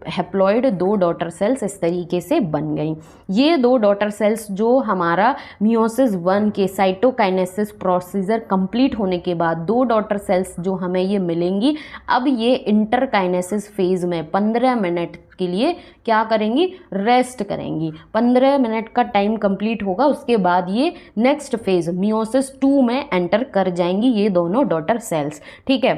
हैप्लॉयड 2 डॉटर सेल्स इस तरीके से बन गई। ये 2 डॉटर सेल्स जो हमारा मियोसिस 1 के साइटोकाइनेसिस प्रोसीजर कंप्लीट होने के बाद 2 डॉटर सेल्स जो हमें ये मिलेंगी, अब ये इंटरकाइनेसिस फेज में 15 मिनट के लिए क्या करेंगी, रेस्ट करेंगी। 15 मिनट का टाइम कंप्लीट होगा, उसके बाद ये नेक्स्ट फेज मियोसिस 2 में एंटर कर जाएंगी ये दोनों डॉटर सेल्स। ठीक है,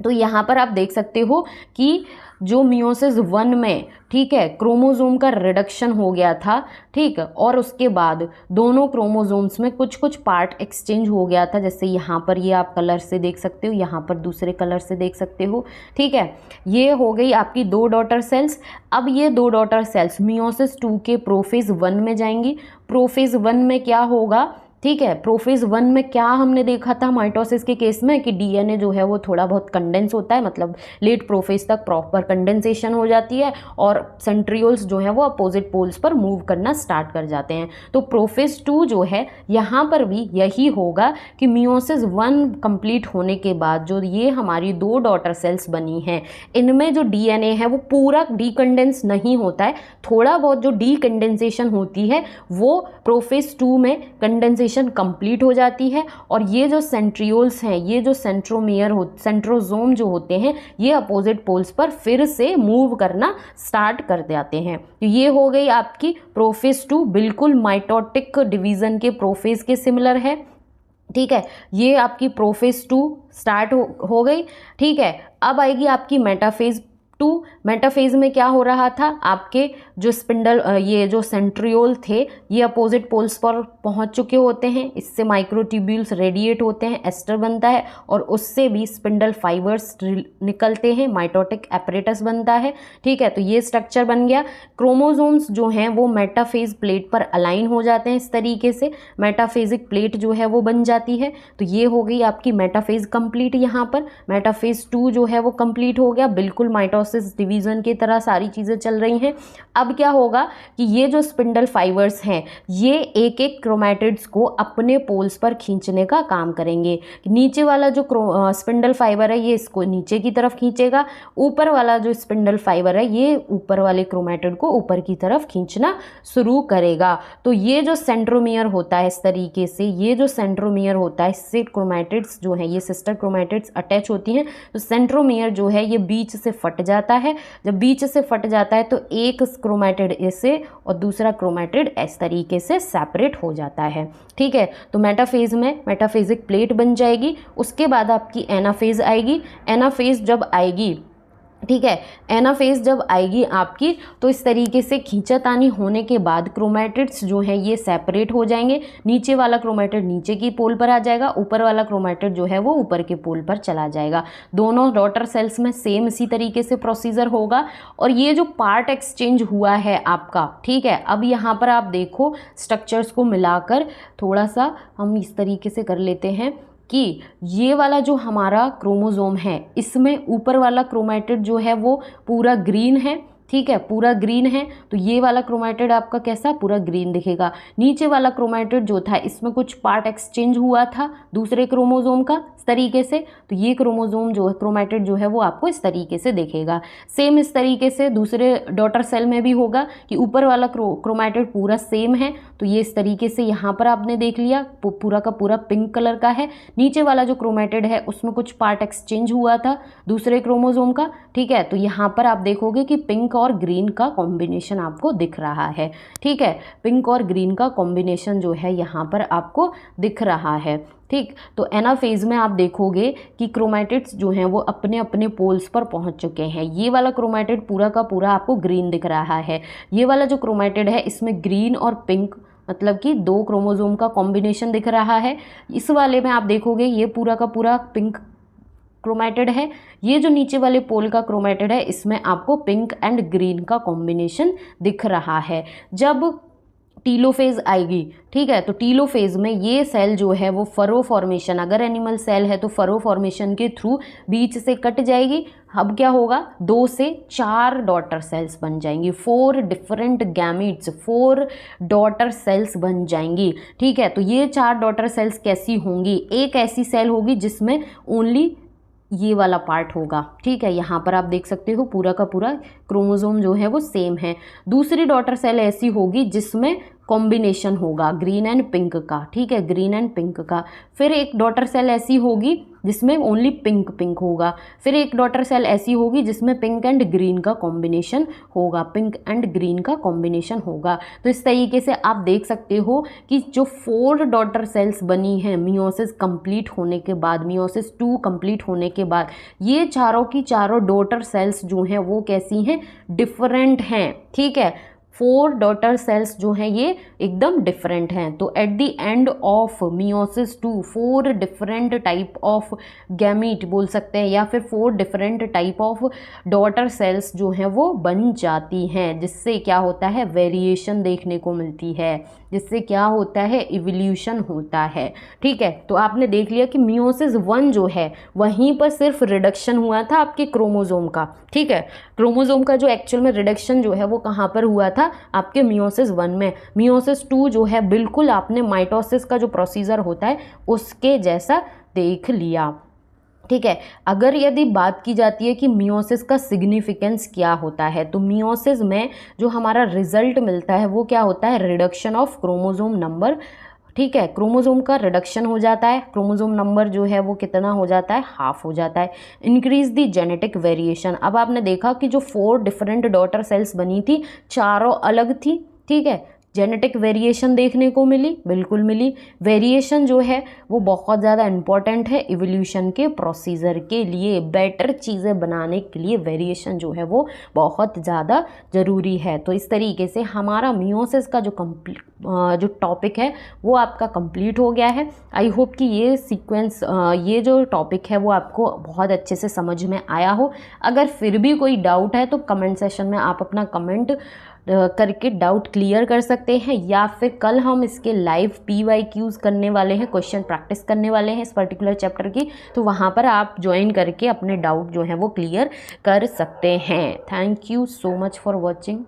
तो यहाँ पर आप देख सकते हो कि जो मियोसिस 1 में, ठीक है, क्रोमोसोम का रिडक्शन हो गया था, ठीक, और उसके बाद दोनों क्रोमोसोम्स में कुछ कुछ पार्ट एक्सचेंज हो गया था, जैसे यहाँ पर ये आप कलर से देख सकते हो, यहाँ पर दूसरे कलर से देख सकते हो, ठीक है। ये हो गई आपकी 2 डॉटर सेल्स। अब ये 2 डॉटर सेल्स मियोसिस 2 के प्रोफेज 1 में जाएंगी। प्रोफेज 1 में क्या होगा, ठीक है, प्रोफेज 1 में क्या हमने देखा था माइटोसिस के केस में कि डीएनए जो है वो थोड़ा बहुत कंडेंस होता है, मतलब लेट प्रोफेज तक प्रॉपर कंडेंसेशन हो जाती है और सेंट्रियोल्स जो है वो अपोजिट पोल्स पर मूव करना स्टार्ट कर जाते हैं। तो प्रोफेज 2 जो है यहाँ पर भी यही होगा कि मियोसिस 1 कंप्लीट होने के बाद जो ये हमारी 2 डॉटर सेल्स बनी हैं, इनमें जो डीएनए है वो पूरा डीकंडेंस नहीं होता है, थोड़ा बहुत जो डीकंडेंसेशन होती है वो प्रोफेज 2 में कंडेंसेशन कंप्लीट हो जाती है, और ये जो सेंट्रियोल्स हैं, ये जो सेंट्रोजोम जो होते हैं, ये अपोजिट पोल्स पर फिर से मूव करना स्टार्ट कर देते हैं। तो ये हो गई आपकी प्रोफेज 2, बिल्कुल माइटोटिक डिवीजन के प्रोफेज के सिमिलर है, ठीक है। ये आपकी प्रोफेज 2 स्टार्ट हो गई, ठीक है। अब आएगी आपकी मेटाफेज 2। मेटाफेज में क्या हो रहा था, आपके जो स्पिंडल, ये जो सेंट्रियोल थे, ये अपोजिट पोल्स पर पहुंच चुके होते हैं, इससे माइक्रोट्यूब्यूल्स रेडिएट होते हैं, एस्टर बनता है और उससे भी स्पिंडल फाइबर्स निकलते हैं, माइटोटिक एपरेटस बनता है, ठीक है। तो ये स्ट्रक्चर बन गया। क्रोमोसोम्स जो हैं वो मेटाफेज प्लेट पर अलाइन हो जाते हैं, इस तरीके से मेटाफेजिक प्लेट जो है वो बन जाती है। तो ये हो गई आपकी मेटाफेज कंप्लीट। यहाँ पर मेटाफेज 2 जो है वो कंप्लीट हो गया, बिल्कुल माइटोसिस डिवीजन की तरह सारी चीज़ें चल रही हैं। अब क्या होगा कि ये जो स्पिंडल फाइबर्स हैं, ये एक एक क्रोमैटिड्स को अपने पोल्स पर खींचने का काम करेंगे। नीचे वाला जो स्पिंडल फाइबर है ये इसको नीचे की तरफ खींचेगा, ऊपर वाला जो स्पिंडल फाइबर है ये ऊपर वाले क्रोमैटिड को ऊपर की तरफ खींचना शुरू करेगा। तो ये जो सेंट्रोमियर होता है, इस तरीके से ये जो सेंट्रोमियर होता है, इससे क्रोमैटिड्स जो हैं, ये सिस्टर क्रोमैटिड्स अटैच होती हैं। तो सेंट्रोमियर जो है ये बीच से फट जाता है। जब बीच से फट जाता है तो एक क्रोमैटिड ऐसे और दूसरा क्रोमैटिड इस तरीके से सेपरेट हो जाता है, ठीक है। तो मेटाफेज में मेटाफेजिक प्लेट बन जाएगी। उसके बाद आपकी एनाफेज आएगी। एनाफेज जब आएगी, ठीक है, एनाफेज जब आएगी आपकी, तो इस तरीके से खींचातानी होने के बाद क्रोमैटिड्स जो हैं ये सेपरेट हो जाएंगे। नीचे वाला क्रोमैटिड नीचे की पोल पर आ जाएगा, ऊपर वाला क्रोमैटिड जो है वो ऊपर के पोल पर चला जाएगा। दोनों डॉटर सेल्स में सेम इसी तरीके से प्रोसीजर होगा। और ये जो पार्ट एक्सचेंज हुआ है आपका, ठीक है, अब यहाँ पर आप देखो स्ट्रक्चर्स को मिलाकर थोड़ा सा हम इस तरीके से कर लेते हैं कि ये वाला जो हमारा क्रोमोसोम है, इसमें ऊपर वाला क्रोमैटिड जो है वो पूरा ग्रीन है, ठीक है, पूरा ग्रीन है। तो ये वाला क्रोमैटिड आपका कैसा, पूरा ग्रीन दिखेगा। नीचे वाला क्रोमैटिड जो था, इसमें कुछ पार्ट एक्सचेंज हुआ था दूसरे क्रोमोसोम का इस तरीके से, तो ये क्रोमोसोम जो है, क्रोमैटिड जो है वो आपको इस तरीके से दिखेगा। सेम इस तरीके से दूसरे डॉटर सेल में भी होगा कि ऊपर वाला क्रोमैटिड पूरा सेम है, तो ये इस तरीके से यहाँ पर आपने देख लिया पूरा का पूरा पिंक कलर का है। नीचे वाला जो क्रोमैटिड है उसमें कुछ पार्ट एक्सचेंज हुआ था दूसरे क्रोमोसोम का, ठीक है। तो यहाँ पर आप देखोगे कि पिंक और ग्रीन का कॉम्बिनेशन आपको दिख रहा है, ठीक है, पिंक और ग्रीन का कॉम्बिनेशन जो है यहाँ पर आपको दिख रहा है, ठीक। तो एनाफेज में आप देखोगे कि क्रोमैटिड्स जो हैं वो अपने अपने पोल्स पर पहुंच चुके हैं। ये वाला क्रोमैटिड पूरा का पूरा आपको ग्रीन दिख रहा है। ये वाला जो क्रोमैटिड है इसमें ग्रीन और पिंक, मतलब कि 2 क्रोमोसोम का कॉम्बिनेशन दिख रहा है। इस वाले में आप देखोगे ये पूरा का पूरा पिंक क्रोमैटिड है। ये जो नीचे वाले पोल का क्रोमैटिड है इसमें आपको पिंक एंड ग्रीन का कॉम्बिनेशन दिख रहा है। जब टीलोफेज आएगी, ठीक है, तो टीलोफेज में ये सेल जो है वो फरो फॉर्मेशन, अगर एनिमल सेल है तो फरो फॉर्मेशन के थ्रू बीच से कट जाएगी। अब क्या होगा, 2 से 4 डॉटर सेल्स बन जाएंगी, 4 डिफरेंट गैमीट्स, 4 डॉटर सेल्स बन जाएंगी, ठीक है। तो ये 4 डॉटर सेल्स कैसी होंगी, एक ऐसी सेल होगी जिसमें ओनली ये वाला पार्ट होगा, ठीक है। यहाँ पर आप देख सकते हो पूरा का पूरा क्रोमोसोम जो है वो सेम है। दूसरी डॉटर सेल ऐसी होगी जिसमें कॉम्बिनेशन होगा ग्रीन एंड पिंक का, ठीक है, ग्रीन एंड पिंक का। फिर एक डॉटर सेल ऐसी होगी जिसमें ओनली पिंक पिंक होगा। फिर एक डॉटर सेल ऐसी होगी जिसमें पिंक एंड ग्रीन का कॉम्बिनेशन होगा, पिंक एंड ग्रीन का कॉम्बिनेशन होगा। तो इस तरीके से आप देख सकते हो कि जो 4 डॉटर सेल्स बनी हैं मियोसिस कंप्लीट होने के बाद, मियोसिस 2 कंप्लीट होने के बाद, ये चारों की चारों डॉटर सेल्स जो हैं वो कैसी हैं, डिफरेंट हैं, ठीक है। 4 डॉटर सेल्स जो हैं ये एकदम डिफरेंट हैं। तो at the end of meiosis 2 4 different type of gamete बोल सकते हैं, या फिर 4 different type of daughter cells जो हैं वो बन जाती हैं, जिससे क्या होता है, वेरिएशन देखने को मिलती है, जिससे क्या होता है, इवोल्यूशन होता है, ठीक है। तो आपने देख लिया कि मियोसिस 1 जो है वहीं पर सिर्फ रिडक्शन हुआ था आपके क्रोमोसोम का, ठीक है। क्रोमोसोम का जो एक्चुअल में रिडक्शन जो है वो कहाँ पर हुआ था, आपके मियोसिस 1 में। मियोसिस 2 जो है बिल्कुल आपने माइटोसिस का जो प्रोसीजर होता है उसके जैसा देख लिया, ठीक है। अगर यदि बात की जाती है कि मियोसिस का सिग्निफिकेंस क्या होता है, तो मियोसिस में जो हमारा रिजल्ट मिलता है वो क्या होता है, रिडक्शन ऑफ क्रोमोसोम नंबर, ठीक है। क्रोमोसोम का रिडक्शन हो जाता है, क्रोमोसोम नंबर जो है वो कितना हो जाता है, हाफ हो जाता है। इंक्रीज द जेनेटिक वेरिएशन, अब आपने देखा कि जो 4 डिफरेंट डॉटर सेल्स बनी थी, चारों अलग थी, ठीक है। जेनेटिक वेरिएशन देखने को मिली, बिल्कुल मिली। वेरिएशन जो है वो बहुत ज़्यादा इम्पॉर्टेंट है इवोल्यूशन के प्रोसीजर के लिए, बेटर चीज़ें बनाने के लिए वेरिएशन जो है वो बहुत ज़्यादा ज़रूरी है। तो इस तरीके से हमारा मियोसिस का जो टॉपिक है वो आपका कंप्लीट हो गया है। आई होप कि ये सीक्वेंस, ये जो टॉपिक है वो आपको बहुत अच्छे से समझ में आया हो। अगर फिर भी कोई डाउट है तो कमेंट सेशन में आप अपना कमेंट करके डाउट क्लियर कर सकते हैं, या फिर कल हम इसके लाइव PYQs करने वाले हैं, क्वेश्चन प्रैक्टिस करने वाले हैं इस पर्टिकुलर चैप्टर की, तो वहाँ पर आप ज्वाइन करके अपने डाउट जो हैं वो क्लियर कर सकते हैं। Thank you so much for watching.